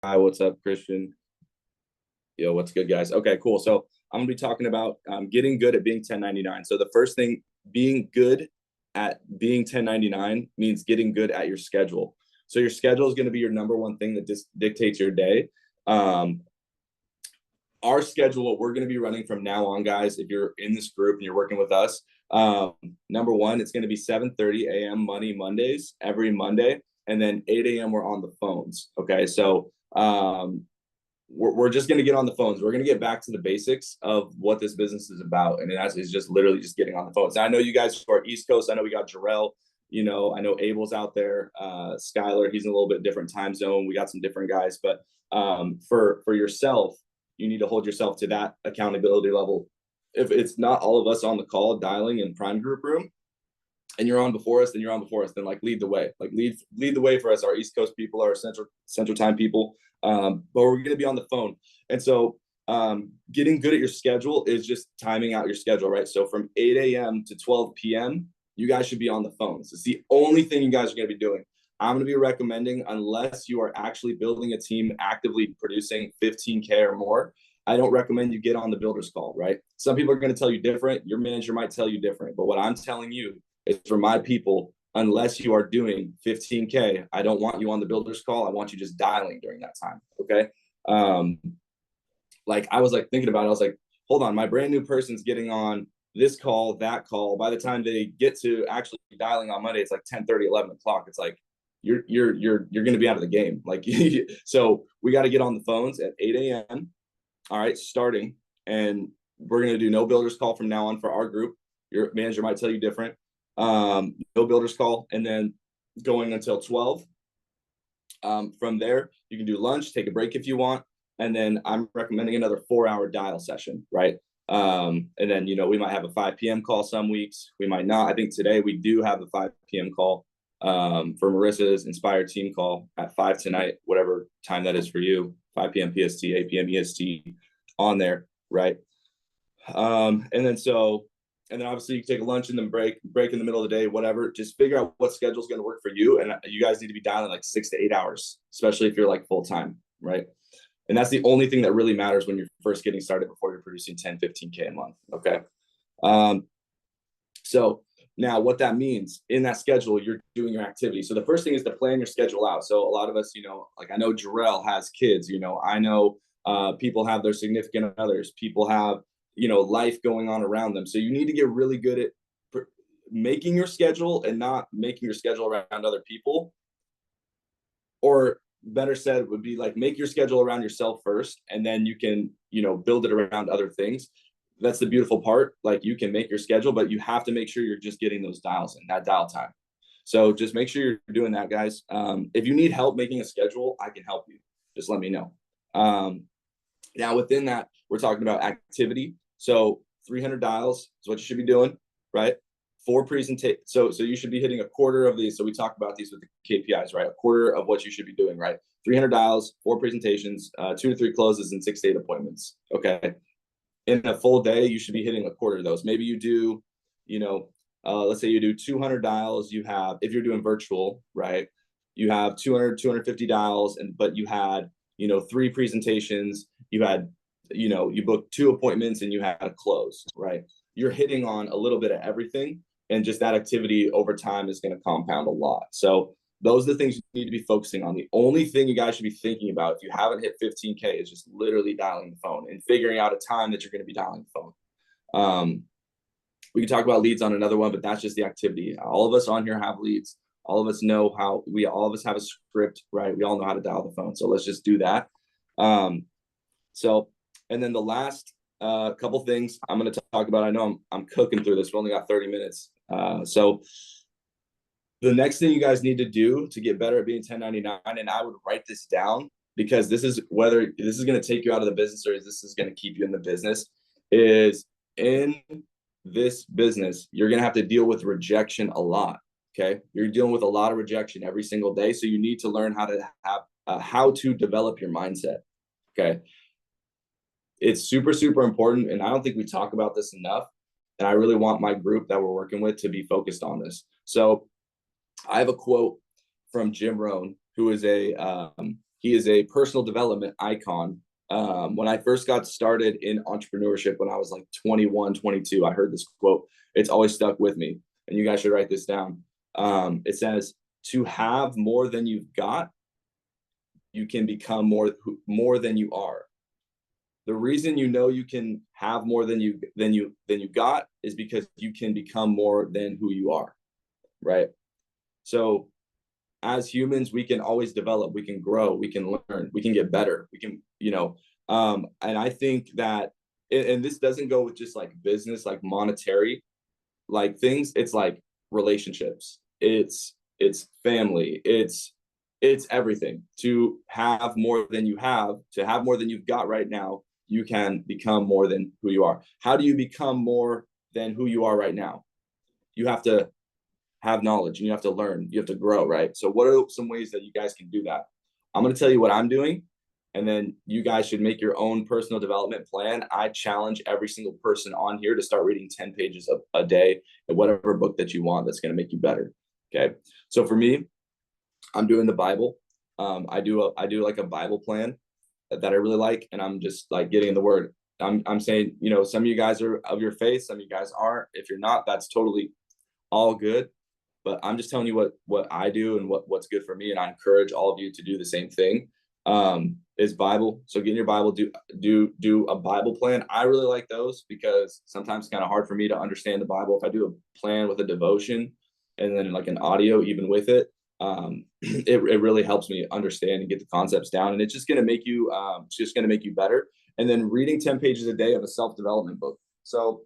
Hi, what's up, Christian? Yo, what's good, guys? Okay, cool. So I'm gonna be talking about getting good at being 1099. So the first thing, being good at being 1099 means getting good at your schedule. So your schedule is going to be your number one thing that dictates your day. Um, our schedule, what we're going to be running from now on, guys, if you're in this group and you're working with us, um, number one, it's going to be 7:30 a.m. Mondays, every Monday, and then 8 a.m. we're on the phones. Okay, so we're just going to get on the phones. We're going to get back to the basics of what this business is about. And that is just literally just getting on the phones. Now, I know you guys who are East Coast. I know we got Jarrell. I know Abel's out there. Skylar, he's in a little bit different time zone. We got some different guys. But for yourself, you need to hold yourself to that accountability level. If it's not all of us on the call dialing in prime group room, and you're on before us, then you're on before us. Then lead the way, lead the way for us. Our East Coast people, our Central Time people. But we're going to be on the phone, and so getting good at your schedule is just timing out your schedule, right? So from 8 a.m. to 12 p.m., you guys should be on the phones. It's the only thing you guys are going to be doing. I'm going to be recommending, unless you are actually building a team actively producing 15K or more, I don't recommend you get on the builder's call, right? Some people are going to tell you different. Your manager might tell you different. But what I'm telling you is, for my people, unless you are doing 15K, I don't want you on the builder's call. I want you just dialing during that time. Okay. I was thinking about it. I was like, hold on, my brand new person's getting on this call, that call. By the time they get to actually dialing on Monday, it's like 10:30, 11 o'clock. It's like, you're going to be out of the game. So we got to get on the phones at 8 a.m. All right, starting, and we're going to do no builder's call from now on for our group. Your manager might tell you different. No builder's call, and then going until 12. From there, you can do lunch, take a break if you want, and then I'm recommending another 4-hour dial session, right? And then, we might have a 5 p.m. call some weeks. We might not. I think today we do have a 5 p.m. call for Marissa's Inspired Team call at 5 tonight, whatever time that is for you, 5 p.m. PST, 8 p.m. EST on there, right? And then obviously you can take a lunch and then break in the middle of the day, whatever. Just figure out what schedule is going to work for you. And you guys need to be dialing 6 to 8 hours, especially if you're full time, right? And that's the only thing that really matters when you're first getting started before you're producing 10, 15K a month. Okay. So now what that means in that schedule, you're doing your activity. So the first thing is to plan your schedule out. So a lot of us, I know Jarrell has kids, I know people have their significant others, people have, life going on around them. So you need to get really good at making your schedule and not making your schedule around other people. Or better said would be make your schedule around yourself first, and then you can, build it around other things. That's the beautiful part. You can make your schedule, but you have to make sure you're just getting those dials in, that dial time. So just make sure you're doing that, guys. If you need help making a schedule, I can help you. Just let me know. Now within that, we're talking about activity. So 300 dials is what you should be doing, right? 4 presentations. So you should be hitting a quarter of these. So we talk about these with the KPIs, right? A quarter of what you should be doing, right? 300 dials, 4 presentations, 2 to 3 closes, and 6 to 8 appointments. Okay. In a full day, you should be hitting a quarter of those. Maybe you do, let's say you do 200 dials. You have, if you're doing virtual, right? You have 200, 250 dials, but you had, 3 presentations. You had, you booked 2 appointments and you had a close, right? You're hitting on a little bit of everything, and just that activity over time is going to compound a lot. So those are the things you need to be focusing on. The only thing you guys should be thinking about if you haven't hit 15K is just literally dialing the phone and figuring out a time that you're going to be dialing the phone. We can talk about leads on another one, but that's just the activity. All of us on here have leads. All of us know all of us have a script, right? We all know how to dial the phone. So let's just do that. And then the last couple things I'm going to talk about. I know I'm cooking through this. We only got 30 minutes. So the next thing you guys need to do to get better at being 1099, and I would write this down because this is whether this is going to take you out of the business or this is going to keep you in the business, is in this business, you're going to have to deal with rejection a lot. Okay. You're dealing with a lot of rejection every single day. So you need to learn how to develop your mindset. Okay. It's super, super important. And I don't think we talk about this enough. And I really want my group that we're working with to be focused on this. So I have a quote from Jim Rohn, who is a He is a personal development icon. When I first got started in entrepreneurship, when I was like 21, 22, I heard this quote. It's always stuck with me, and you guys should write this down. It says, to have more than you've got, you can become more than you are. The reason you know you can have more than you got is because you can become more than who you are, right? So as humans, we can always develop, we can grow, we can learn, we can get better, we can, and I think that, and this doesn't go with just like business, like monetary, like things. It's like relationships, it's family, it's everything. To have more than you have, to have more than you've got right now, you can become more than who you are. How do you become more than who you are right now? You have to have knowledge, and you have to learn, you have to grow, right? So what are some ways that you guys can do that? I'm going to tell you what I'm doing, and then you guys should make your own personal development plan. I challenge every single person on here to start reading 10 pages a day in whatever book that you want that's going to make you better. Okay. So for me, I'm doing the Bible. I do like a Bible plan that I really like, and I'm just like getting in the word. I'm saying, some of you guys are of your faith, some of you guys aren't. If you're not, that's totally all good. But I'm just telling you what I do and what's good for me, and I encourage all of you to do the same thing. Is Bible. So get in your Bible, do a Bible plan. I really like those because sometimes it's kind of hard for me to understand the Bible. If I do a plan with a devotion and then like an audio even with it, it really helps me understand and get the concepts down, and it's just going to make you better. And then reading 10 pages a day of a self-development book. So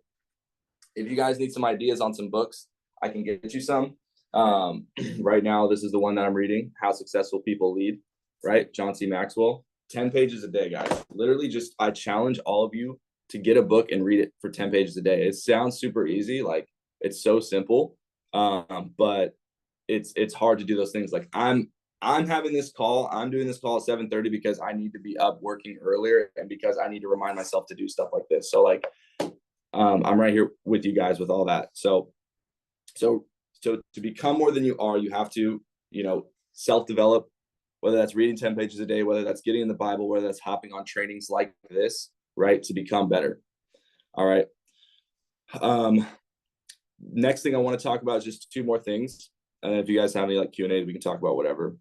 if you guys need some ideas on some books, I can get you some. Right now, this is the one that I'm reading, How Successful People Lead, right? John C. Maxwell. 10 pages a day, guys. Literally, just I challenge all of you to get a book and read it for 10 pages a day. It sounds super easy, like it's so simple, but it's hard to do those things. Like I'm having this call. I'm doing this call at 7:30 because I need to be up working earlier, and because I need to remind myself to do stuff like this. So like, I'm right here with you guys with all that. So to become more than you are, you have to, self-develop, whether that's reading 10 pages a day, whether that's getting in the Bible, whether that's hopping on trainings like this, right? To become better. All right. Next thing I want to talk about is just two more things. And if you guys have any like Q&A, we can talk about whatever.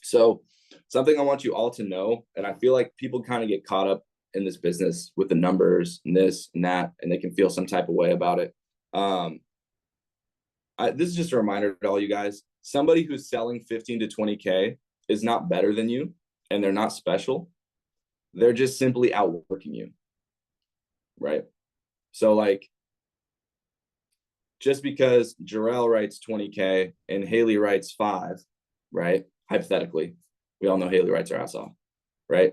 So something I want you all to know, and I feel like people kind of get caught up in this business with the numbers and this and that, and they can feel some type of way about it. This is just a reminder to all you guys. Somebody who's selling 15 to 20K is not better than you, and they're not special. They're just simply outworking you, right? So like, just because Jarrell writes 20K and Haley writes 5, right? Hypothetically, we all know Haley writes her ass off, right?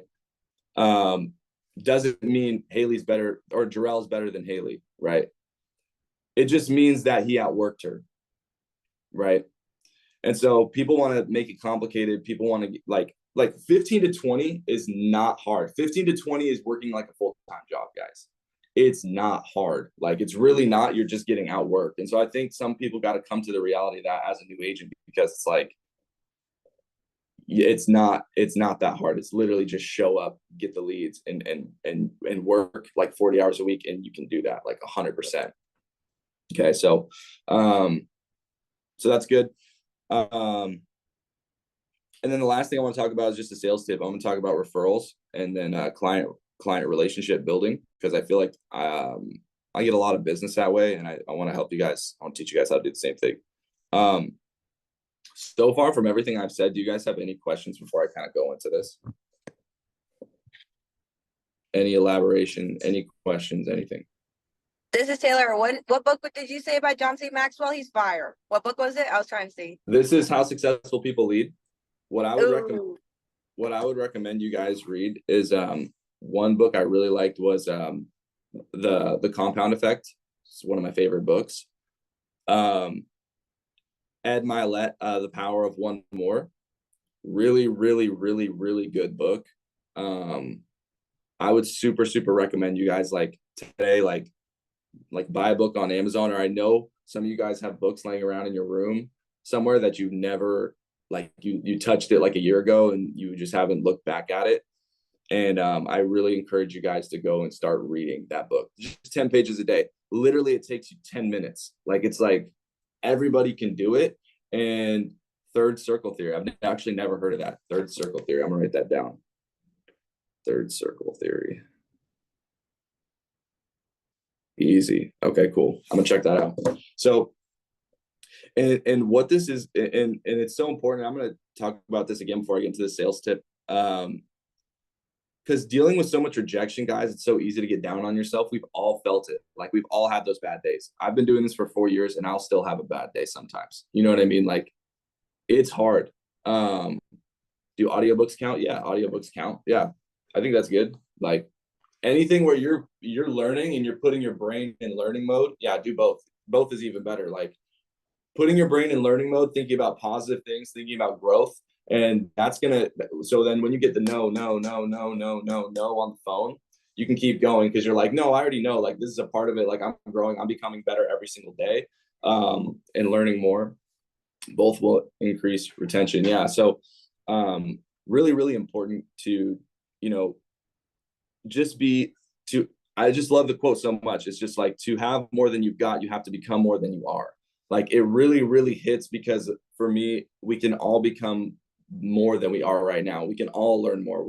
Doesn't mean Haley's better or Jarrell's better than Haley, right? It just means that he outworked her, right? And so people want to make it complicated. People want to like 15 to 20 is not hard. 15 to 20 is working like a full-time job, guys. It's not hard. Like, it's really not. You're just getting outworked. And so I think some people got to come to the reality that as a new agent, because it's like, it's not that hard. It's literally just show up, get the leads, and work like 40 hours a week, and you can do that like 100%. Okay, so that's good. And then the last thing I want to talk about is just a sales tip. I'm going to talk about referrals, and then client relationship building, because I feel like I get a lot of business that way, and I want to help you guys. I want to teach you guys how to do the same thing. So far from everything I've said, do you guys have any questions before I kind of go into this? Any elaboration, any questions, anything? This is Taylor. What book did you say about John C. Maxwell? He's fire. What book was it? I was trying to see. This is How Successful People Lead. What I would recommend you guys read is one book I really liked was the Compound Effect. It's one of my favorite books. Ed Milet, The Power of One More. Really, really, really, really good book. I would super recommend you guys like today, like buy a book on Amazon, or I know some of you guys have books laying around in your room somewhere that you've never like you touched it like a year ago and you just haven't looked back at it. And I really encourage you guys to go and start reading that book. Just 10 pages a day. Literally, it takes you 10 minutes. Like, it's like everybody can do it. And third circle theory, I've actually never heard of that. Third circle theory. I'm gonna write that down. Third circle theory. Easy. Okay, cool. I'm gonna check that out. So, and what this is, and it's so important. I'm gonna talk about this again before I get into the sales tip. Because dealing with so much rejection, guys, it's so easy to get down on yourself. We've all felt it. Like, we've all had those bad days. I've been doing this for 4 years and I'll still have a bad day sometimes. You know what I mean? Like, it's hard. Do audiobooks count? Yeah, audiobooks count. Yeah, I think that's good. Like, anything where you're learning and you're putting your brain in learning mode, yeah, do both. Both is even better. Like, putting your brain in learning mode, thinking about positive things, thinking about growth. And that's gonna, so then when you get the no on the phone, you can keep going because you're like, no, I already know, like, this is a part of it. Like, I'm growing, I'm becoming better every single day, and learning more. Both will increase retention. Yeah. So really, really important to, you know, just be to, I just love the quote so much. It's just like, to have more than you've got, you have to become more than you are. Like, it really, really hits because for me, we can all become more than we are right now. We can all learn more.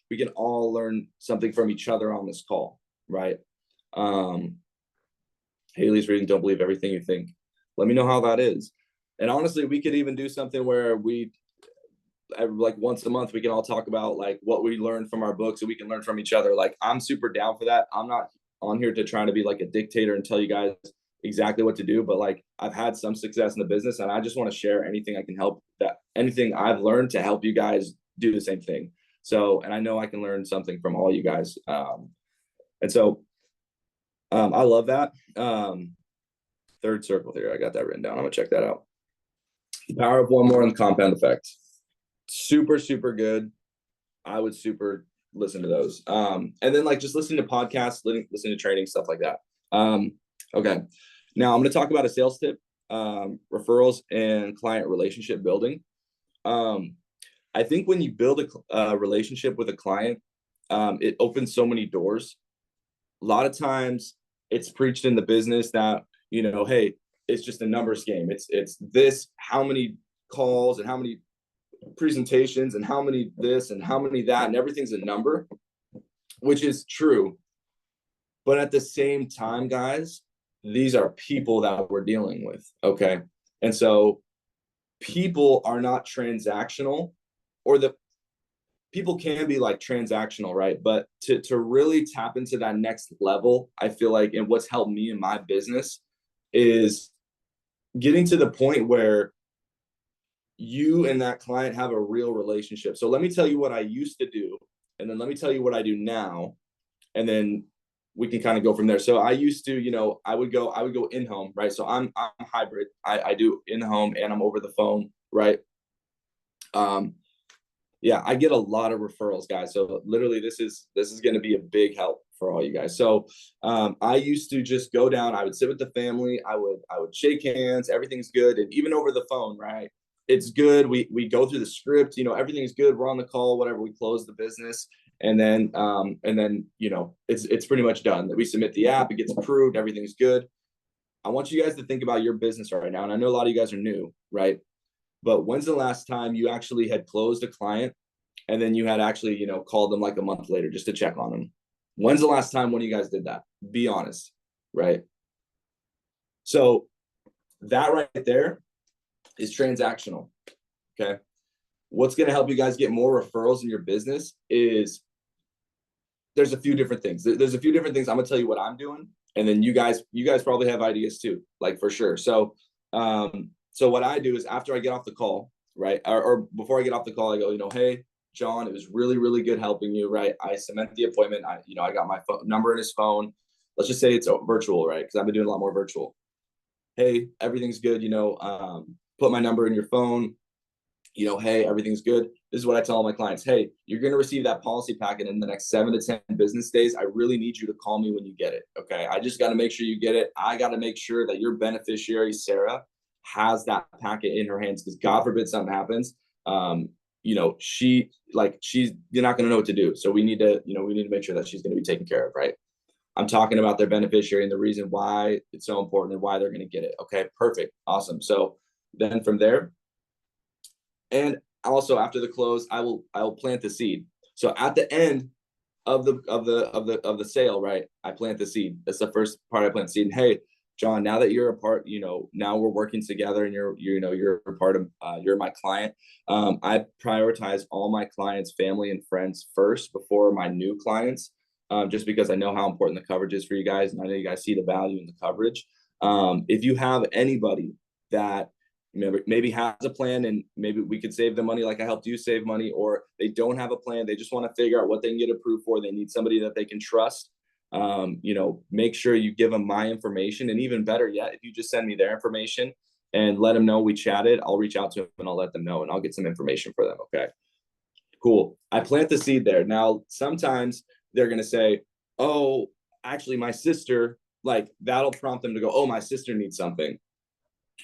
We can all learn something from each other on this call, right? Haley's reading Don't Believe Everything You Think. Let me know how that is. And honestly, we could even do something where we, like, once a month, we can all talk about like what we learned from our books, and we can learn from each other. Like, I'm super down for that. I'm not on here to try to be like a dictator and tell you guys exactly what to do, but like, I've had some success in the business and I just want to share anything I can help, that anything I've learned to help you guys do the same thing. So, and I know I can learn something from all you guys. And so I love that. Third circle theory, I got that written down. I'm gonna check that out. The power of one more and the compound effect. Super, super good. I would super listen to those. And then like just listen to podcasts, listen to training, stuff like that. Okay. Now I'm going to talk about a sales tip, referrals and client relationship building. I think when you build a relationship with a client, it opens so many doors. A lot of times it's preached in the business that, you know, hey, it's just a numbers game. It's this, how many calls and how many presentations and how many this and how many that, and everything's a number, which is true. But at the same time, guys, these are people that we're dealing with. Okay. And so people are not transactional, or the people can be like transactional, right? But to really tap into that next level, I feel like, and what's helped me in my business is getting to the point where you and that client have a real relationship. So let me tell you what I used to do, and then let me tell you what I do now, and then we can kind of go from there. So I used to, you know, I would go in home, right? So I'm hybrid. I do in home and I'm over the phone, right? Yeah, I get a lot of referrals, guys. So literally this is going to be a big help for all you guys. So I used to just go down, I would sit with the family, I would shake hands, everything's good. And even over the phone, right? It's good. We go through the script, you know, everything's good. We're on the call, whatever, we close the business. And then, you know, it's pretty much done. We submit the app, it gets approved, everything's good. I want you guys to think about your business right now. And I know a lot of you guys are new, right? But when's the last time you actually had closed a client and then you had actually, you know, called them like a month later just to check on them? When's the last time one of you guys did that? Be honest, right? So that right there is transactional, okay? What's going to help you guys get more referrals in your business is there's a few different things. There's a few different things. I'm going to tell you what I'm doing. And then you guys probably have ideas too, like for sure. So, so what I do is after I get off the call, right? Or before I get off the call, I go, you know, hey, John, it was really, really good helping you, right? I cement the appointment. I got my phone number in his phone. Let's just say it's virtual, right? Because I've been doing a lot more virtual. Hey, everything's good. You know, put my number in your phone. You know, hey, everything's good. This is what I tell all my clients. Hey, you're going to receive that policy packet in the next 7 to 10 business days. I really need you to call me when you get it. Okay. I just got to make sure you get it. I got to make sure that your beneficiary, Sarah, has that packet in her hands, because God forbid something happens. You know, she's you're not going to know what to do. So we need to make sure that she's going to be taken care of, right? I'm talking about their beneficiary and the reason why it's so important and why they're going to get it. Okay, perfect, awesome. So then from there, and also after the close, I will plant the seed. So at the end of the sale, right, I plant the seed. That's the first part. I plant the seed. And, hey, John, now that you're a part, now we're working together and you're a part of, you're my client. I prioritize all my clients, family and friends first before my new clients, just because I know how important the coverage is for you guys. And I know you guys see the value in the coverage. If you have anybody that maybe has a plan and maybe we could save them money, like I helped you save money, or they don't have a plan, they just want to figure out what they can get approved for, they need somebody that they can trust, make sure you give them my information. And even better yet, if you just send me their information and let them know we chatted, I'll reach out to them and I'll let them know and I'll get some information for them. Okay, cool. I plant the seed there. Now sometimes they're going to say, oh, actually my sister, like that'll prompt them to go, oh, my sister needs something,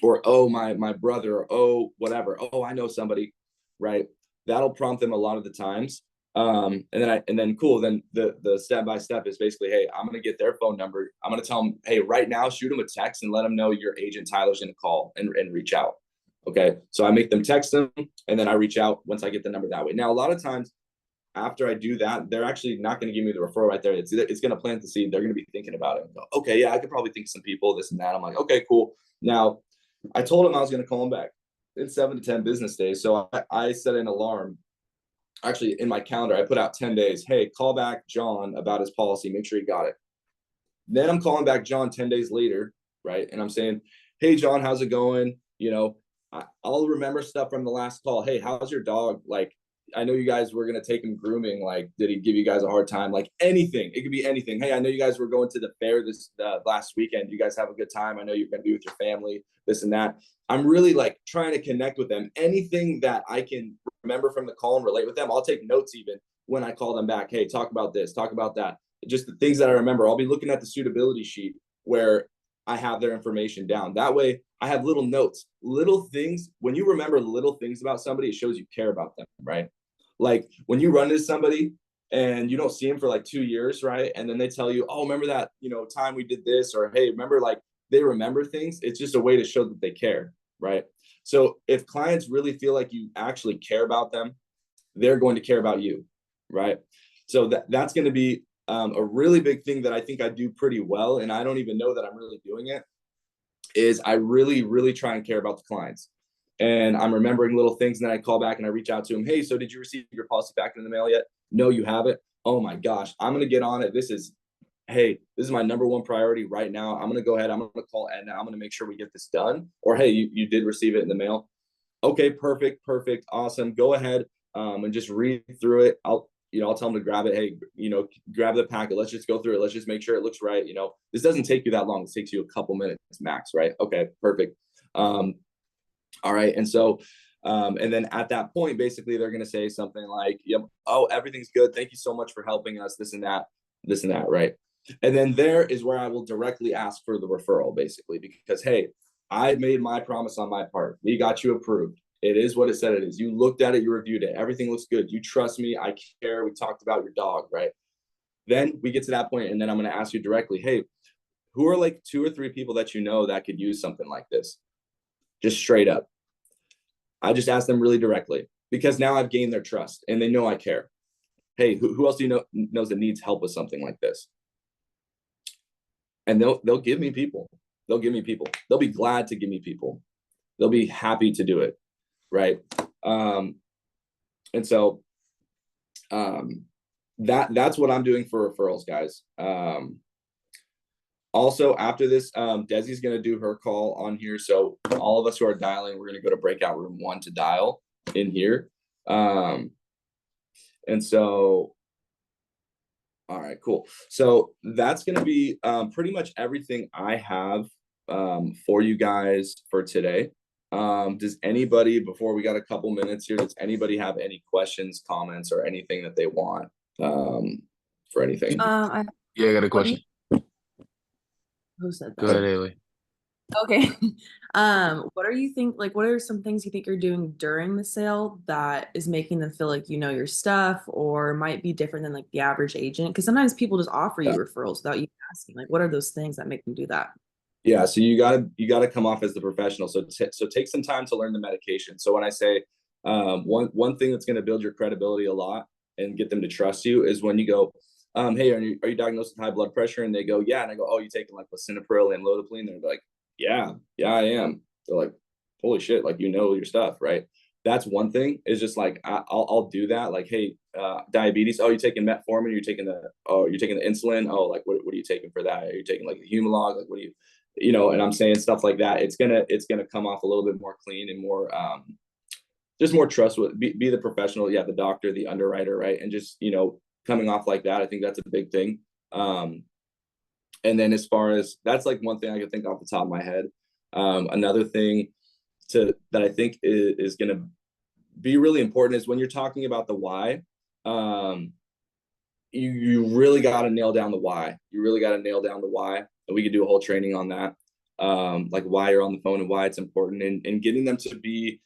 or oh, my brother, or oh, whatever, oh, I know somebody, right? That'll prompt them a lot of the times. And then cool, then the step-by-step is basically, hey, I'm gonna get their phone number, I'm gonna tell them, hey, right now shoot them a text and let them know your agent Tyler's gonna call and reach out. Okay, so I make them text them and then I reach out once I get the number that way. Now a lot of times after I do that, they're actually not going to give me the referral right there. It's going to plant the seed. They're going to be thinking about it and go, okay, yeah, I could probably think of some people, this and that. I'm like, okay, cool. Now I told him I was going to call him back in 7 to 10 business days. So I set an alarm. Actually, in my calendar, I put out 10 days. Hey, call back John about his policy. Make sure he got it. Then I'm calling back John 10 days later, right? And I'm saying, hey, John, how's it going? I'll remember stuff from the last call. Hey, how's your dog? Like, I know you guys were going to take him grooming. Like, did he give you guys a hard time? Like anything. It could be anything. Hey, I know you guys were going to the fair this last weekend. You guys have a good time. I know you're going to be with your family, this and that. I'm really like trying to connect with them. Anything that I can remember from the call and relate with them, I'll take notes even when I call them back. Hey, talk about this, talk about that. Just the things that I remember. I'll be looking at the suitability sheet where I have their information down. That way I have little notes, little things. When you remember little things about somebody, it shows you care about them, right? Like when you run into somebody and you don't see them for like 2 years, right? And then they tell you, oh, remember that, time we did this, or hey, remember, like they remember things. It's just a way to show that they care, right? So if clients really feel like you actually care about them, they're going to care about you, right? So that's going to be a really big thing that I think I do pretty well. And I don't even know that I'm really doing it, is I really, really try and care about the clients. And I'm remembering little things, and then I call back and I reach out to them. Hey, so did you receive your policy back in the mail yet? No, you haven't. Oh my gosh, I'm going to get on it. This is my number one priority right now. I'm going to go ahead. I'm going to call Edna. I'm going to make sure we get this done. Or, hey, you did receive it in the mail. Okay, perfect. Awesome. Go ahead and just read through it. I'll tell them to grab it. Hey, grab the packet. Let's just go through it. Let's just make sure it looks right. This doesn't take you that long. It takes you a couple minutes max, right? Okay, perfect. All right. And so, and then at that point, basically they're going to say something like, yep, oh, everything's good. Thank you so much for helping us, this and that, right? And then there is where I will directly ask for the referral, basically, because, hey, I made my promise on my part. We got you approved. It is what it said it is. You looked at it, you reviewed it. Everything looks good. You trust me. I care. We talked about your dog, right? Then we get to that point, and then I'm going to ask you directly, hey, who are like 2 or 3 people that that could use something like this? Just straight up. I just ask them really directly, because now I've gained their trust and they know I care. Hey, who else do you know knows that needs help with something like this? And they'll give me people. They'll give me people. They'll be glad to give me people. They'll be happy to do it, right? And so that's what I'm doing for referrals, guys. Also, after this, Desi's going to do her call on here. So all of us who are dialing, we're going to go to breakout room 1 to dial in here. And so, all right, cool. So that's going to be pretty much everything I have for you guys for today. Does anybody, before we got a couple minutes here, does anybody have any questions, comments, or anything that they want for anything? Yeah, I got a question. Who said that? Go ahead, Haley. Okay. What are you think like what are some things you think you're doing during the sale that is making them feel like you know your stuff or might be different than like the average agent? Because sometimes people just offer you referrals without you asking. Like what are those things that make them do that? Yeah, so you gotta come off as the professional. So take some time to learn the medication. So when I say one thing that's going to build your credibility a lot and get them to trust you is when you go, hey, are you diagnosed with high blood pressure? And they go, yeah. And I go, oh, you taking like lisinopril and amlodipine? They're like, yeah, I am. They're like, holy shit, like you know your stuff, right? That's one thing. Is just like I'll do that. Like, hey, diabetes. Oh, you're taking metformin. You're taking the insulin. Oh, like what are you taking for that? Are you taking like the Humalog? Like what do you know? And I'm saying stuff like that. It's gonna come off a little bit more clean and more just more trustworthy. Be the professional, yeah, the doctor, the underwriter, right? And just coming off like that, I think that's a big thing. And then as far as that's like one thing I can think off the top of my head. Another thing that I think is going to be really important is when you're talking about the why. You really got to nail down the why. You really got to nail down the why, and we could do a whole training on that. Like why you're on the phone and why it's important, and getting them to be.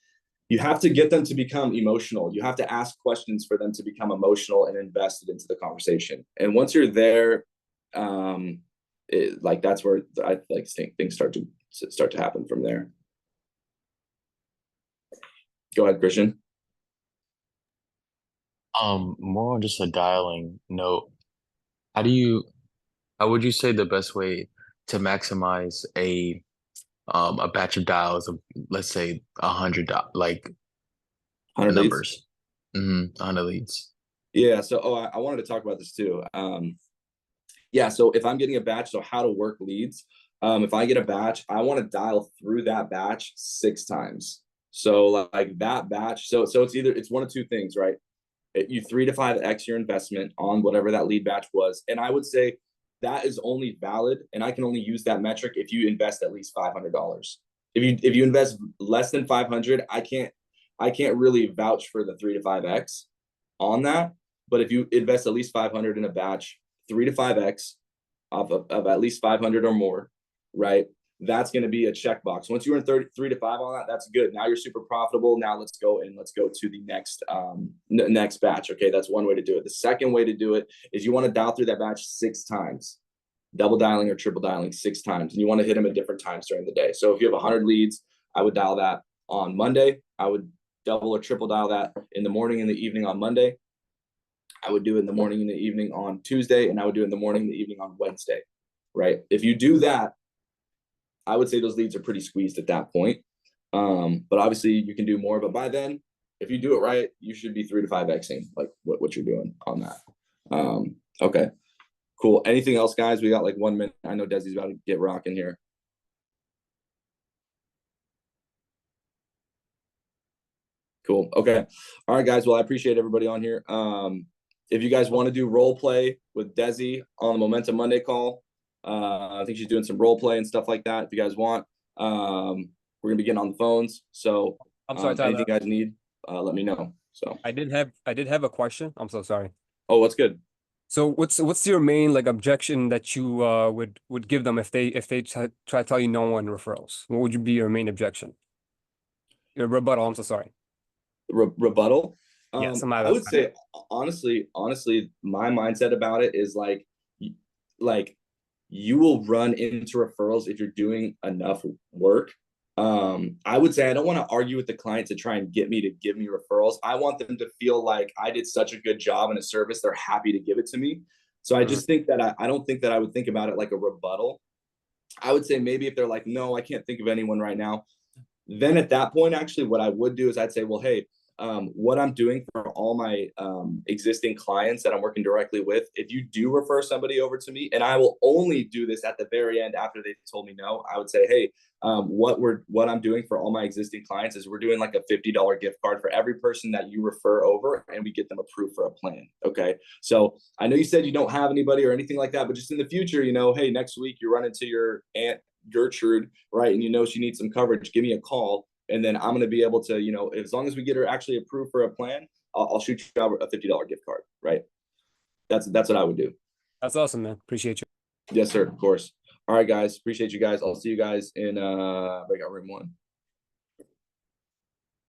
You have to get them to become emotional. You have to ask questions for them to become emotional and invested into the conversation. And once you're there, like that's where I like think things start to happen from there. Go ahead, Christian. More on just a dialing note. How do you, how would you say the best way to maximize a batch of dials of let's say 100 like 100 leads. numbers? Mm-hmm. 100 leads. Yeah. So, I wanted to talk about this too. Yeah. So if I'm getting a batch, so how to work leads. If I get a batch, I want to dial through that batch 6 times. So like that batch. So it's one of two things, right? You 3 to 5x your investment on whatever that lead batch was, and I would say that is only valid, and I can only use that metric if you invest at least $500. If you invest less than 500, I can't really vouch for the 3 to 5x on that. But if you invest at least 500 in a batch, 3 to 5x of at least 500 or more, right? That's going to be a checkbox. Once you're in 3 to 5 on that, that's good. Now you're super profitable. Now let's go to the next batch. Okay, that's one way to do it. The second way to do it is you want to dial through that batch 6 times, double dialing or triple dialing 6 times, and you want to hit them at different times during the day. So if you have 100 leads, I would dial that on Monday. I would double or triple dial that in the morning and the evening on Monday. I would do it in the morning and the evening on Tuesday, and I would do it in the morning and the evening on Wednesday, right? If you do that, I would say those leads are pretty squeezed at that point. But obviously you can do more, but by then, if you do it right, you should be 3 to 5xing like what you're doing on that. Okay, cool. Anything else, guys? We got like 1 minute. I know Desi's about to get rocking here. Cool. Okay. All right, guys. Well, I appreciate everybody on here. If you guys want to do role play with Desi on the Momentum Monday call, I think she's doing some role play and stuff like that. If you guys want, we're gonna be getting on the phones. So I'm sorry, Tyler. anything you guys need, let me know. So I did have a question. I'm so sorry. oh, what's good? So what's your main like objection that you would give them if they try to tell you no on referrals? What would be your main objection? Your rebuttal. I'm so sorry. Rebuttal. Yes, I would say honestly, my mindset about it is like you will run into referrals if you're doing enough work. I would say I don't want to argue with the client to try and get me to give me referrals. I want them to feel like I did such a good job in a service, they're happy to give it to me. So I just think that I don't think that I would think about it like a rebuttal. I would say maybe if they're like, no, I can't think of anyone right now, then at that point, actually, what I would do is I'd say, well, hey, what I'm doing for all my existing clients that I'm working directly with, if you do refer somebody over to me, and I will only do this at the very end after they've told me no, I would say, hey, what I'm doing for all my existing clients is we're doing like a $50 gift card for every person that you refer over, and we get them approved for a plan. Okay, so I know you said you don't have anybody or anything like that, but just in the future, hey, next week you run into your Aunt Gertrude, right, and she needs some coverage, give me a call, and then I'm going to be able to, as long as we get her actually approved for a plan, I'll shoot you out a $50 gift card, right? That's what I would do. That's awesome, man. Appreciate you. Yes, sir. Of course. All right, guys. Appreciate you guys. I'll see you guys in breakout room 1.